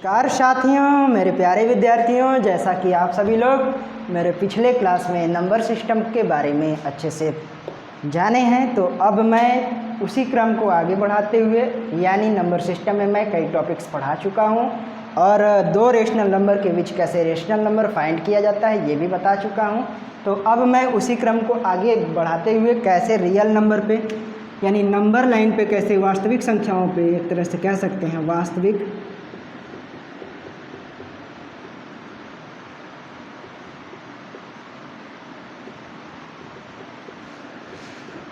नमस्कार साथियों, मेरे प्यारे विद्यार्थियों, जैसा कि आप सभी लोग मेरे पिछले क्लास में नंबर सिस्टम के बारे में अच्छे से जाने हैं, तो अब मैं उसी क्रम को आगे बढ़ाते हुए यानी नंबर सिस्टम में मैं कई टॉपिक्स पढ़ा चुका हूं और दो रेशनल नंबर के बीच कैसे रेशनल नंबर फाइंड किया जाता है ये भी बता चुका हूं। तो अब मैं उसी क्रम को आगे बढ़ाते हुए कैसे रियल नंबर पे यानी नंबर लाइन पे कैसे वास्तविक संख्याओं पे एक तरह से कह सकते हैं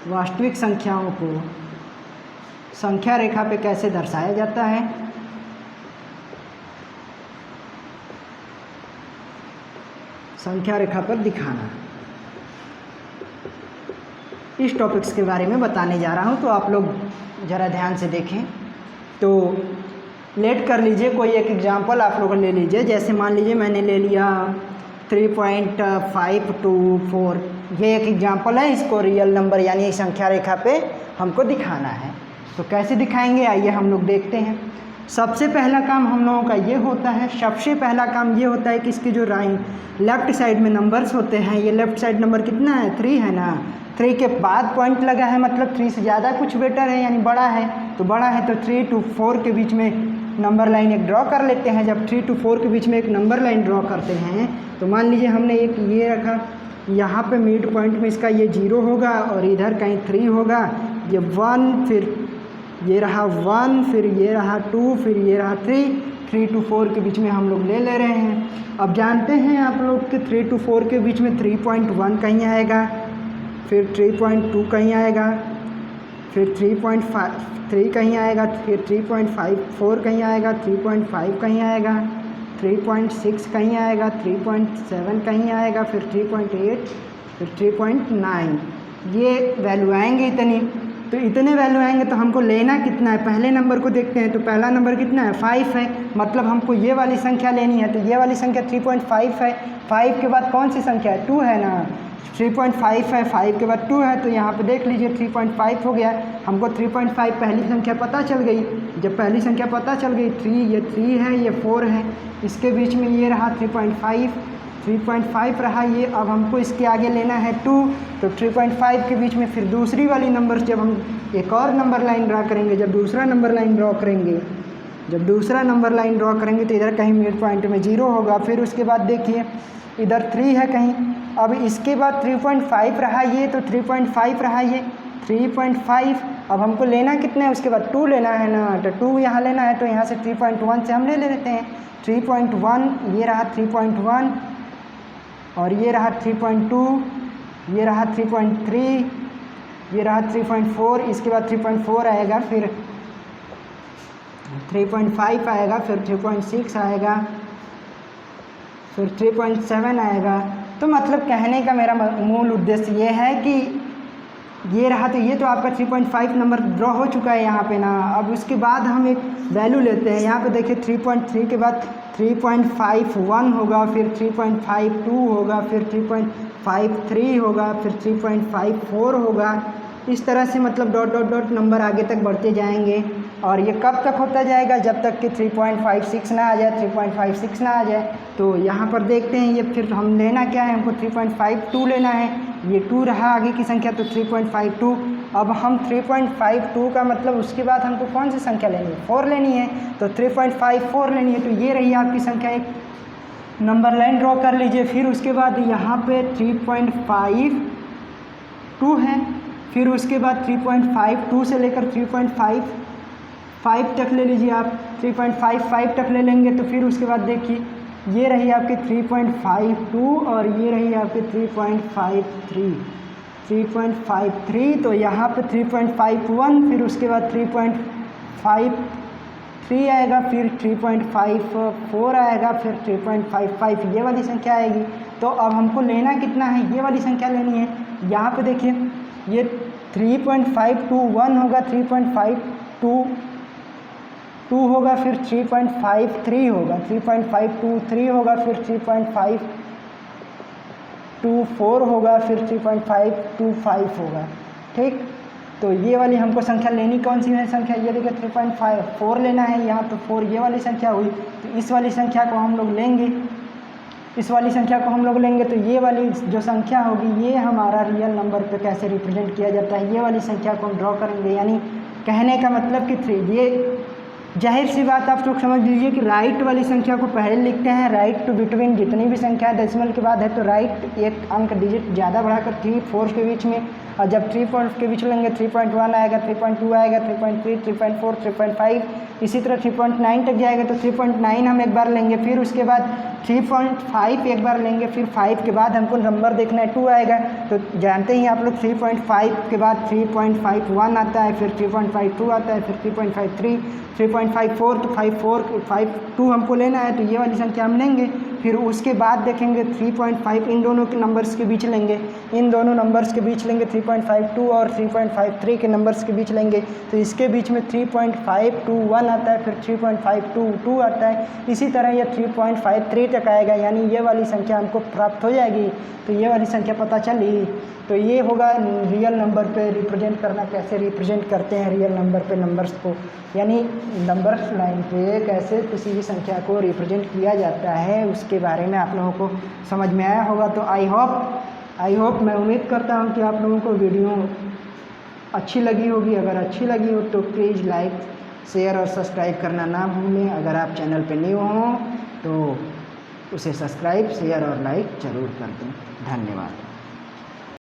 वास्तविक संख्याओं को संख्या रेखा पे कैसे दर्शाया जाता है, संख्या रेखा पर दिखाना, इस टॉपिक्स के बारे में बताने जा रहा हूं। तो आप लोग ज़रा ध्यान से देखें। तो लेट कर लीजिए, कोई एक एग्जांपल आप लोग ले लीजिए। जैसे मान लीजिए मैंने ले लिया 3.524, ये एक एग्जांपल है। इसको रियल नंबर यानी संख्या रेखा पे हमको दिखाना है। तो कैसे दिखाएंगे आइए हम लोग देखते हैं। सबसे पहला काम हम लोगों का ये होता है, सबसे पहला काम ये होता है कि इसकी जो लेफ़्ट साइड में नंबर्स होते हैं, ये लेफ़्ट साइड नंबर कितना है 3 है ना। 3 के बाद पॉइंट लगा है, मतलब 3 से ज़्यादा कुछ बेटर है यानी बड़ा है। तो बड़ा है तो 3 to 4 के बीच में नंबर लाइन एक ड्रॉ कर लेते हैं। जब 3 to 4 के बीच में एक नंबर लाइन ड्रॉ करते हैं तो मान लीजिए हमने एक ये रखा, यहाँ पे मिड पॉइंट में इसका ये 0 होगा और इधर कहीं 3 होगा। ये 1, फिर ये रहा 1, फिर ये रहा 2, फिर ये रहा 3 to 4 के बीच में हम लोग ले रहे हैं। अब जानते हैं आप लोग कि 3 to 4 के बीच में 3.1 कहीं आएगा, फिर 3.2 कहीं आएगा, फिर 3.3 कहीं आएगा, फिर 3.54 कहीं आएगा, 3.5 कहीं आएगा, 3.6 कहीं आएगा, 3.7 कहीं आएगा, फिर 3.8, फिर 3.9। ये वैल्यू आएंगे इतनी। तो इतने वैल्यू आएंगे तो हमको लेना कितना है, पहले नंबर को देखते हैं। तो पहला नंबर कितना है 5 है, मतलब हमको ये वाली संख्या लेनी है। तो ये वाली संख्या 3.5 है। 5 के बाद कौन सी संख्या है 2 है ना। 3.5 है, 5 के बाद 2 है, तो यहाँ पे देख लीजिए 3.5 हो गया। हमको 3.5 पहली संख्या पता चल गई। जब पहली संख्या पता चल गई 3, ये 3 है, ये 4 है, इसके बीच में ये रहा 3.5 रहा ये। अब हमको इसके आगे लेना है 2। तो 3.5 के बीच में फिर दूसरी वाली नंबर, जब हम एक और नंबर लाइन ड्रा करेंगे, जब दूसरा नंबर लाइन ड्रॉ करेंगे तो इधर कहीं मिड पॉइंट में 0 होगा। फिर उसके बाद देखिए इधर 3 है कहीं। अब इसके बाद 3.5 रहा ये, तो 3.5 रहा ये 3.5। अब हमको लेना कितना है, उसके बाद 2 लेना है ना। तो 2 यहाँ लेना है, तो यहाँ से 3.1 से हम ले लेते हैं 3.1। ये रहा 3.1 और ये रहा 3.2, ये रहा 3.3, ये रहा 3.4। इसके बाद 3.4 आएगा, फिर 3.5 आएगा, फिर 3.6 आएगा, फिर 3.7 आएगा। तो मतलब कहने का मेरा मूल उद्देश्य ये है कि ये रहा, तो ये तो आपका 3.5 नंबर ड्रॉ हो चुका है यहाँ पे ना। अब उसके बाद हम एक वैल्यू लेते हैं। यहाँ पे देखिए 3.3 के बाद 3.51 होगा, फिर 3.52 होगा, फिर 3.53 होगा, फिर 3.54 होगा। इस तरह से मतलब डॉट डॉट डॉट नंबर आगे तक बढ़ते जाएंगे। और ये कब तक होता जाएगा, जब तक कि 3.56 ना आ जाए, 3.56 ना आ जाए। तो यहाँ पर देखते हैं ये फिर हम लेना क्या है, हमको 3.52 लेना है। ये 2 रहा आगे की संख्या, तो 3.52। अब हम 3.52 का मतलब उसके बाद हमको कौन सी संख्या लेनी है 4 लेनी है, तो 3.54 लेनी है। तो ये रही आपकी संख्या। एक नंबर लाइन ड्रॉ कर लीजिए। फिर उसके बाद यहाँ पे 3.52 है, फिर उसके बाद 3.52 से लेकर 3.55 तक ले लीजिए आप। 3.55 तक ले लेंगे तो फिर उसके बाद देखिए ये रही आपकी 3.52 और ये रही आपकी 3.53। तो यहाँ पे 3.51, फिर उसके बाद 3.53 आएगा, फिर 3.54 आएगा, फिर 3.55 ये वाली संख्या आएगी। तो अब हमको लेना कितना है, ये वाली संख्या लेनी है। यहाँ पे देखिए ये 3.521 होगा, 3.52 होगा, फिर 3.53 होगा, 3.523 होगा, फिर 3.524 होगा, फिर 3.525 होगा। ठीक, तो ये वाली हमको संख्या लेनी कौन सी है संख्या, ये देखिए 3.4 लेना है यहाँ, तो 4 ये वाली संख्या हुई। तो इस वाली संख्या को हम लोग लेंगे, इस वाली संख्या को हम लोग लेंगे, तो ये वाली जो संख्या होगी ये हमारा रियल नंबर पे कैसे रिप्रेजेंट किया जाता है, ये वाली संख्या को हम ड्रॉ करेंगे। यानी कहने का मतलब कि 3, ये जाहिर सी बात आप लोग समझ लीजिए कि राइट वाली संख्या को पहले लिखते हैं, राइट टू बिटवीन जितनी भी संख्या डेसिमल के बाद है तो राइट एक अंक डिजिट ज़्यादा बढ़ाकर 3 4 के बीच में, और जब 3 4 के बीच लेंगे 3.1 आएगा, 3.2 आएगा, 3.3, 3.4, 3.5, इसी तरह 3.9 तक जाएगा। तो 3.9 हम एक बार लेंगे, फिर उसके बाद 3.5 एक बार लेंगे, फिर 5 के बाद हमको नंबर देखना है 2 आएगा। तो जानते ही आप लोग 3.5 के बाद 3.51 आता है, फिर 3.52 आता है, फिर 3.53, 3.54, तो 52 हमको लेना है, तो ये वाली संख्या हम लेंगे। फिर उसके बाद देखेंगे 3.5 इन दोनों के नंबर्स के बीच लेंगे, इन दोनों नंबर्स के बीच लेंगे 3.52 और 3.53 के नंबर्स के बीच लेंगे, तो इसके बीच में 3.521 आता है, फिर 3.522 आता है, इसी तरह ये 3.53 तक आएगा, यानी ये वाली संख्या हमको प्राप्त हो जाएगी। तो ये वाली संख्या पता चली, तो ये होगा रियल नंबर पे रिप्रेजेंट करना, कैसे रिप्रेजेंट करते हैं रियल नंबर पे नंबर्स को, यानी नंबर्स लाइन पे कैसे किसी भी संख्या को रिप्रेजेंट किया जाता है, उसके बारे में आप लोगों को समझ में आया होगा। तो आई होप मैं उम्मीद करता हूँ कि आप लोगों को वीडियो अच्छी लगी होगी। अगर अच्छी लगी हो तो प्लीज़ लाइक, शेयर और सब्सक्राइब करना ना भूलें। अगर आप चैनल पे न्यू हों तो उसे सब्सक्राइब, शेयर और लाइक ज़रूर कर दें। धन्यवाद।